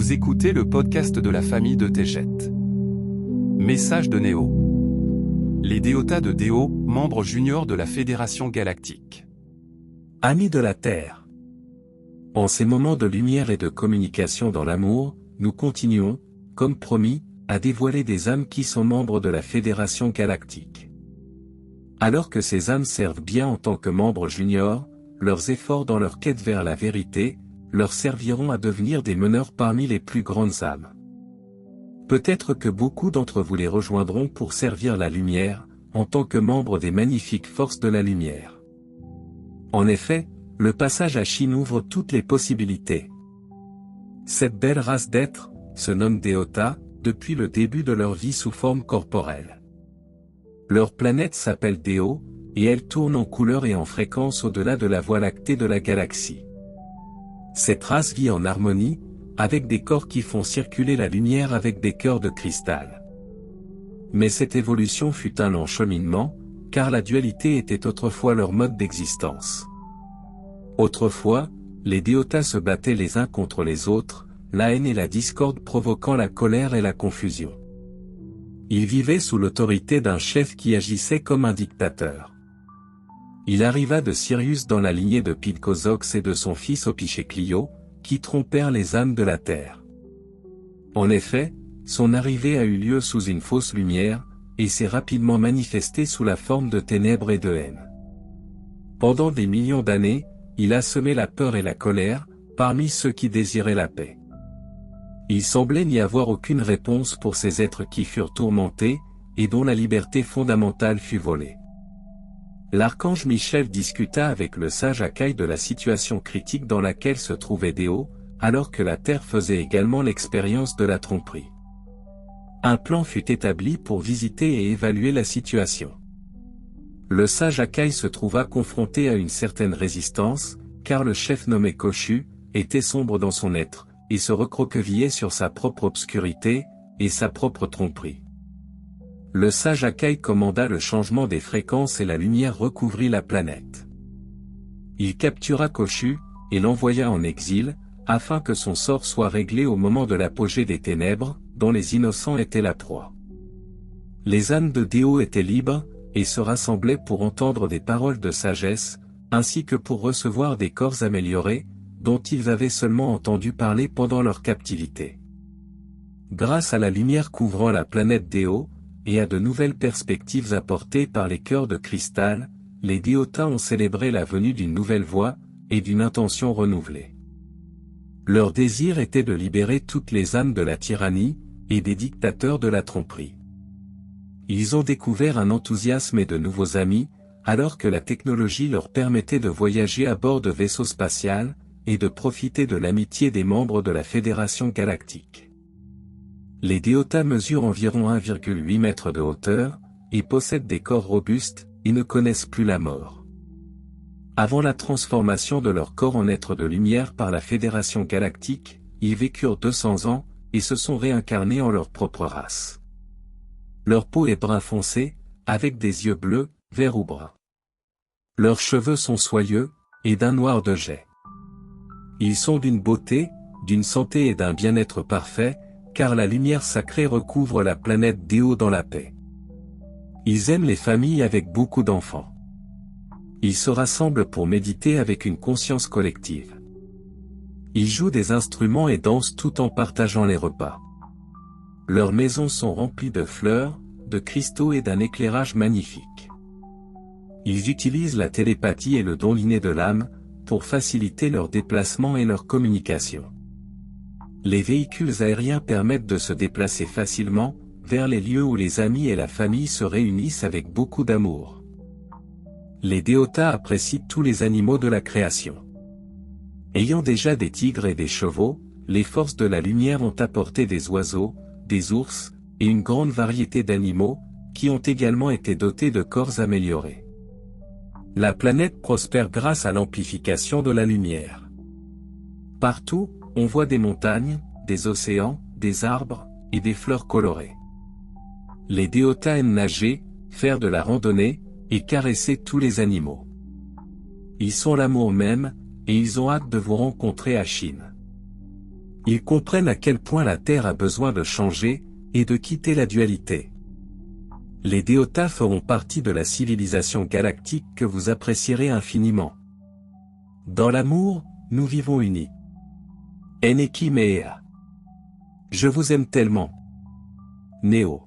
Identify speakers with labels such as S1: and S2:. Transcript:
S1: Vous écoutez le podcast de la famille de Tejet. Message de Néo. Les Déotas de Déo, membres juniors de la Fédération Galactique.
S2: Amis de la Terre. En ces moments de lumière et de communication dans l'amour, nous continuons, comme promis, à dévoiler des âmes qui sont membres de la Fédération Galactique. Alors que ces âmes servent bien en tant que membres juniors, leurs efforts dans leur quête vers la vérité, leur serviront à devenir des meneurs parmi les plus grandes âmes. Peut-être que beaucoup d'entre vous les rejoindront pour servir la lumière, en tant que membres des magnifiques forces de la lumière. En effet, le passage à Shin ouvre toutes les possibilités. Cette belle race d'êtres se nomme Déota, depuis le début de leur vie sous forme corporelle. Leur planète s'appelle Déo, et elle tourne en couleur et en fréquence au-delà de la Voie lactée de la galaxie. Cette race vit en harmonie, avec des corps qui font circuler la lumière avec des cœurs de cristal. Mais cette évolution fut un long cheminement, car la dualité était autrefois leur mode d'existence. Autrefois, les Déotas se battaient les uns contre les autres, la haine et la discorde provoquant la colère et la confusion. Ils vivaient sous l'autorité d'un chef qui agissait comme un dictateur. Il arriva de Sirius dans la lignée de Pilcozox et de son fils Opicheclio, qui trompèrent les âmes de la Terre. En effet, son arrivée a eu lieu sous une fausse lumière, et s'est rapidement manifestée sous la forme de ténèbres et de haine. Pendant des millions d'années, il a semé la peur et la colère, parmi ceux qui désiraient la paix. Il semblait n'y avoir aucune réponse pour ces êtres qui furent tourmentés, et dont la liberté fondamentale fut volée. L'archange Michel discuta avec le sage Akai de la situation critique dans laquelle se trouvait Déo, alors que la Terre faisait également l'expérience de la tromperie. Un plan fut établi pour visiter et évaluer la situation. Le sage Akai se trouva confronté à une certaine résistance, car le chef nommé Koshu était sombre dans son être, et se recroquevillait sur sa propre obscurité, et sa propre tromperie. Le sage Akai commanda le changement des fréquences et la lumière recouvrit la planète. Il captura Koshu, et l'envoya en exil, afin que son sort soit réglé au moment de l'apogée des ténèbres, dont les innocents étaient la proie. Les âmes de Déo étaient libres, et se rassemblaient pour entendre des paroles de sagesse, ainsi que pour recevoir des corps améliorés, dont ils avaient seulement entendu parler pendant leur captivité. Grâce à la lumière couvrant la planète Déo, et à de nouvelles perspectives apportées par les cœurs de cristal, les Déotas ont célébré la venue d'une nouvelle voie, et d'une intention renouvelée. Leur désir était de libérer toutes les âmes de la tyrannie, et des dictateurs de la tromperie. Ils ont découvert un enthousiasme et de nouveaux amis, alors que la technologie leur permettait de voyager à bord de vaisseaux spatials, et de profiter de l'amitié des membres de la Fédération Galactique. Les Déotas mesurent environ 1,8 mètres de hauteur, et possèdent des corps robustes, et ne connaissent plus la mort. Avant la transformation de leur corps en êtres de lumière par la Fédération Galactique, ils vécurent 200 ans, et se sont réincarnés en leur propre race. Leur peau est brun foncé, avec des yeux bleus, verts ou bruns. Leurs cheveux sont soyeux, et d'un noir de jais. Ils sont d'une beauté, d'une santé et d'un bien-être parfait, car la lumière sacrée recouvre la planète Déo dans la paix. Ils aiment les familles avec beaucoup d'enfants. Ils se rassemblent pour méditer avec une conscience collective. Ils jouent des instruments et dansent tout en partageant les repas. Leurs maisons sont remplies de fleurs, de cristaux et d'un éclairage magnifique. Ils utilisent la télépathie et le don inné de l'âme, pour faciliter leur déplacement et leur communication. Les véhicules aériens permettent de se déplacer facilement, vers les lieux où les amis et la famille se réunissent avec beaucoup d'amour. Les Déotas apprécient tous les animaux de la création. Ayant déjà des tigres et des chevaux, les forces de la lumière ont apporté des oiseaux, des ours, et une grande variété d'animaux, qui ont également été dotés de corps améliorés. La planète prospère grâce à l'amplification de la lumière. Partout, on voit des montagnes, des océans, des arbres, et des fleurs colorées. Les Déotas aiment nager, faire de la randonnée, et caresser tous les animaux. Ils sont l'amour même, et ils ont hâte de vous rencontrer à Shin. Ils comprennent à quel point la Terre a besoin de changer, et de quitter la dualité. Les Déotas feront partie de la civilisation galactique que vous apprécierez infiniment. Dans l'amour, nous vivons unis. Eneki Mea. Je vous aime tellement. Néo.